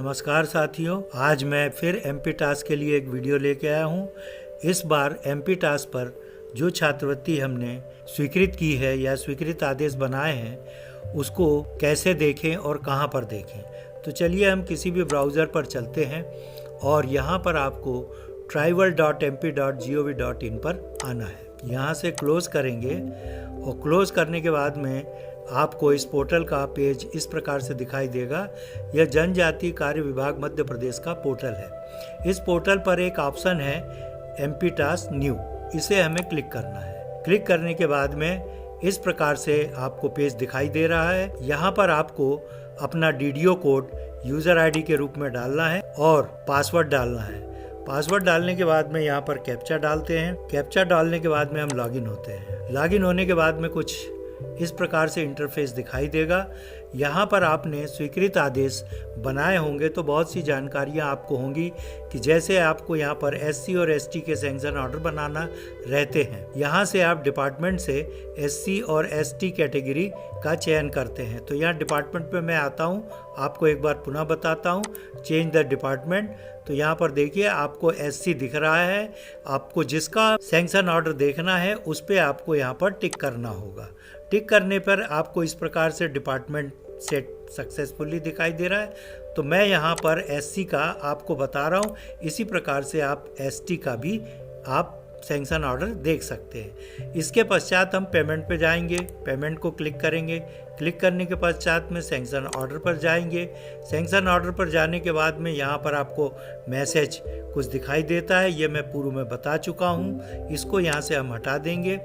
नमस्कार साथियों, आज मैं फिर एमपी टास्क के लिए एक वीडियो लेके आया हूँ। इस बार एमपी टास्क पर जो छात्रवृत्ति हमने स्वीकृत की है या स्वीकृत आदेश बनाए हैं उसको कैसे देखें और कहाँ पर देखें। तो चलिए हम किसी भी ब्राउज़र पर चलते हैं और यहाँ पर आपको tribal.mp.gov.in पर आना है। यहाँ से क्लोज़ करेंगे और क्लोज़ करने के बाद में आपको इस पोर्टल का पेज इस प्रकार से दिखाई देगा। यह जनजातीय कार्य विभाग मध्य प्रदेश का पोर्टल है। इस पोर्टल पर एक ऑप्शन है एमपी टास्क न्यू, इसे हमें क्लिक करना है। क्लिक करने के बाद में इस प्रकार से आपको पेज दिखाई दे रहा है। यहाँ पर आपको अपना डीडीओ कोड यूज़र आईडी के रूप में डालना है और पासवर्ड डालना है। पासवर्ड डालने के बाद में यहाँ पर कैप्चा डालते हैं। कैप्चा डालने के बाद में हम लॉगिन होते हैं। लॉगिन होने के बाद में कुछ इस प्रकार से इंटरफेस दिखाई देगा। यहाँ पर आपने स्वीकृत आदेश बनाए होंगे तो बहुत सी जानकारियाँ आपको होंगी कि जैसे आपको यहाँ पर एससी और एसटी के सैंक्शन ऑर्डर बनाना रहते हैं। यहाँ से आप डिपार्टमेंट से एससी और एसटी कैटेगरी का चयन करते हैं। तो यहाँ डिपार्टमेंट पे मैं आता हूँ, आपको एक बार पुनः बताता हूँ, चेंज द डिपार्टमेंट। तो यहाँ पर देखिए आपको एससी दिख रहा है। आपको जिसका सैंक्शन ऑर्डर देखना है उस पर आपको यहाँ पर टिक करना होगा। टिक करने पर आपको इस प्रकार से डिपार्टमेंट सेट सक्सेसफुली दिखाई दे रहा है। तो मैं यहाँ पर एससी का आपको बता रहा हूँ, इसी प्रकार से आप एसटी का भी आप सैंक्शन ऑर्डर देख सकते हैं। इसके पश्चात हम पेमेंट पे जाएंगे, पेमेंट को क्लिक करेंगे। क्लिक करने के पश्चात में सैंक्शन ऑर्डर पर जाएंगे। सैंक्शन ऑर्डर पर जाने के बाद में यहाँ पर आपको मैसेज कुछ दिखाई देता है, ये मैं पूर्व में बता चुका हूँ। इसको यहाँ से हम हटा देंगे।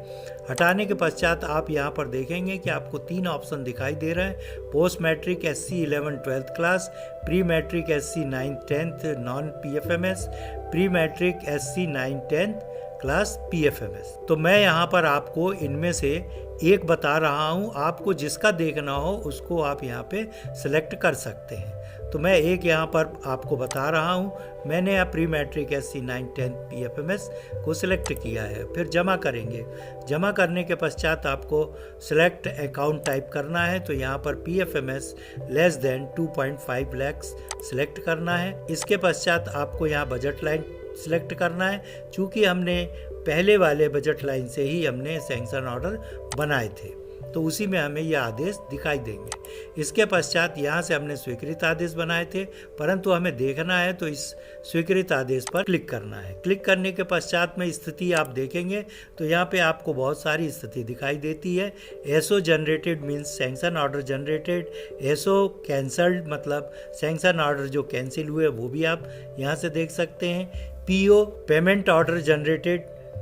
हटाने के पश्चात आप यहाँ पर देखेंगे कि आपको 3 ऑप्शन दिखाई दे रहे हैं। Post matric SC 11th 12th class, pre matric SC 9th 10th non PFMS, pre matric SC 9th 10th class PFMS. तो मैं यहाँ पर आपको इनमें से एक बता रहा हूँ, आपको जिसका देखना हो उसको आप यहाँ पे सिलेक्ट कर सकते हैं। तो मैं एक यहाँ पर आपको बता रहा हूँ। मैंने यहाँ pre matric SC 9th 10th PFMS को सिलेक्ट किया है। फिर जमा करेंगे। जमा करने के पश्चात आपको सिलेक्ट अकाउंट टाइप करना है। तो यहाँ पर PFMS less than 2.5 lakh select करना है। इसके पश्चात आपको यहाँ बजट लाइन सिलेक्ट करना है। चूँकि हमने पहले वाले बजट लाइन से ही हमने सैंक्शन ऑर्डर बनाए थे तो उसी में हमें यह आदेश दिखाई देंगे। इसके पश्चात यहाँ से हमने स्वीकृत आदेश बनाए थे, परंतु हमें देखना है तो इस स्वीकृत आदेश पर क्लिक करना है। क्लिक करने के पश्चात में स्थिति आप देखेंगे तो यहाँ पे आपको बहुत सारी स्थिति दिखाई देती है। SO generated means sanction order generated, SO cancelled मतलब सैंक्शन ऑर्डर जो कैंसिल हुए वो भी आप यहाँ से देख सकते हैं। PO payment order generated,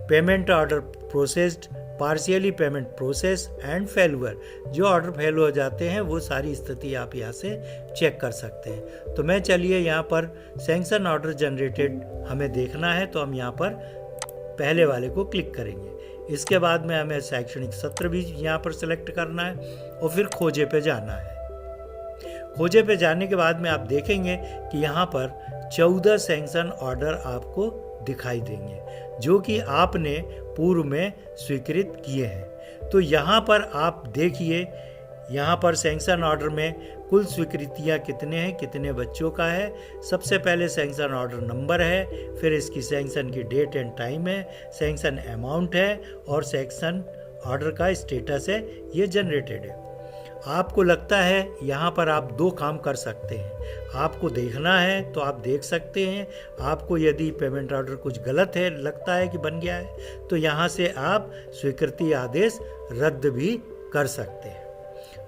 payment order processed, partially payment process and failure, जो ऑर्डर फेल हो जाते हैं वो सारी स्थिति आप यहाँ से चेक कर सकते हैं। तो मैं चलिए यहाँ पर सैंक्शन ऑर्डर जनरेटेड हमें देखना है तो हम यहाँ पर पहले वाले को क्लिक करेंगे। इसके बाद में हमें शैक्षणिक सत्र भी यहाँ पर सिलेक्ट करना है और फिर खोजे पे जाना है। खोजे पे जाने के बाद में आप देखेंगे कि यहाँ पर 14 सैंक्शन ऑर्डर आपको दिखाई देंगे जो कि आपने पूर्व में स्वीकृत किए हैं। तो यहाँ पर आप देखिए, यहाँ पर सैंक्शन ऑर्डर में कुल स्वीकृतियाँ कितने हैं, कितने बच्चों का है। सबसे पहले सैंक्शन ऑर्डर नंबर है, फिर इसकी सैंक्शन की डेट एंड टाइम है, सैंक्शन अमाउंट है और सैंक्शन ऑर्डर का स्टेटस है, ये जनरेटेड है। आपको लगता है यहाँ पर आप 2 काम कर सकते हैं। आपको देखना है तो आप देख सकते हैं। आपको यदि पेमेंट ऑर्डर कुछ गलत है, लगता है कि बन गया है, तो यहाँ से आप स्वीकृति आदेश रद्द भी कर सकते हैं।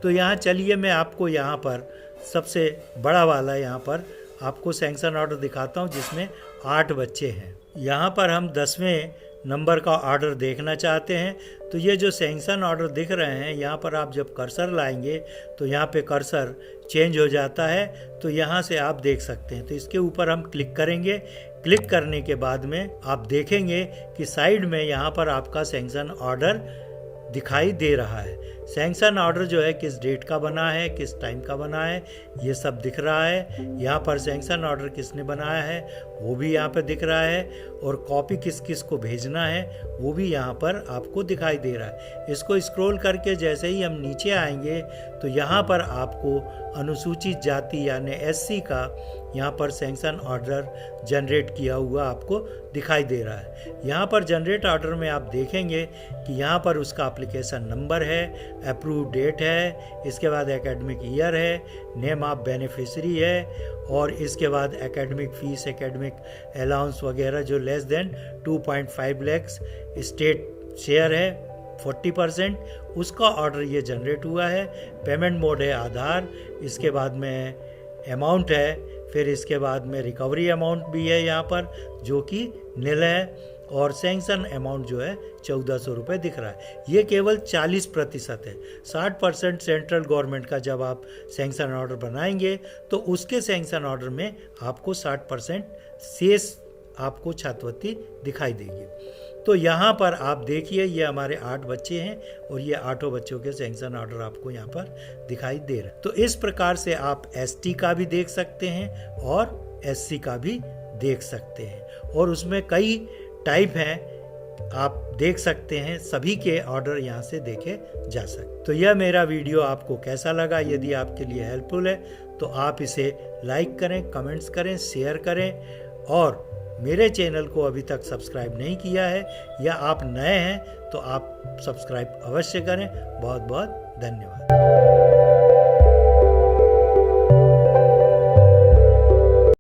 तो यहाँ चलिए मैं आपको यहाँ पर सबसे बड़ा वाला यहाँ पर आपको सैंक्शन ऑर्डर दिखाता हूँ जिसमें 8 बच्चे हैं। यहाँ पर हम 10वें नंबर का ऑर्डर देखना चाहते हैं। तो ये जो सैंक्शन ऑर्डर दिख रहे हैं यहाँ पर आप जब कर्सर लाएंगे तो यहाँ पे कर्सर चेंज हो जाता है। तो यहाँ से आप देख सकते हैं। तो इसके ऊपर हम क्लिक करेंगे। क्लिक करने के बाद में आप देखेंगे कि साइड में यहाँ पर आपका सैंक्शन ऑर्डर दिखाई दे रहा है। सैंक्शन ऑर्डर जो है किस डेट का बना है, किस टाइम का बना है, ये सब दिख रहा है। यहाँ पर सैंक्शन ऑर्डर किसने बनाया है वो भी यहाँ पर दिख रहा है, और कॉपी किस किस को भेजना है वो भी यहाँ पर आपको दिखाई दे रहा है। इसको स्क्रॉल करके जैसे ही हम नीचे आएंगे तो यहाँ पर आपको अनुसूचित जाति यानी SC का यहाँ पर सैंक्शन ऑर्डर जनरेट किया हुआ आपको दिखाई दे रहा है। यहाँ पर जनरेट ऑर्डर में आप देखेंगे कि यहाँ पर उसका एप्लीकेशन नंबर है, अप्रूव डेट है, इसके बाद एकेडमिक ईयर है, नेम ऑफ बेनिफिशरी है, और इसके बाद एकेडमिक फ़ीस, एकेडमिक अलाउंस वगैरह जो less than 2.5 lakh, state share है 40%, उसका ऑर्डर ये जनरेट हुआ है। पेमेंट मोड है आधार, इसके बाद में अमाउंट है, फिर इसके बाद में रिकवरी अमाउंट भी है यहाँ पर जो कि निल है, और सैंक्शन अमाउंट जो है 1400 रुपये दिख रहा है। ये केवल 40% है। 60% सेंट्रल गवर्नमेंट का जब आप सैंक्शन ऑर्डर बनाएंगे तो उसके सैंक्शन ऑर्डर में आपको 60% शेष आपको छात्रवृत्ति दिखाई देगी। तो यहाँ पर आप देखिए ये हमारे 8 बच्चे हैं और ये 8 बच्चों के सैंक्शन ऑर्डर आपको यहाँ पर दिखाई दे रहे हैं। तो इस प्रकार से आप ST का भी देख सकते हैं और SC का भी देख सकते हैं, और उसमें कई टाइप हैं, आप देख सकते हैं। सभी के ऑर्डर यहाँ से देखे जा सकते। तो यह मेरा वीडियो आपको कैसा लगा? यदि आपके लिए हेल्पफुल है तो आप इसे लाइक करें, कमेंट्स करें, शेयर करें, और मेरे चैनल को अभी तक सब्सक्राइब नहीं किया है या आप नए हैं तो आप सब्सक्राइब अवश्य करें। बहुत बहुत धन्यवाद।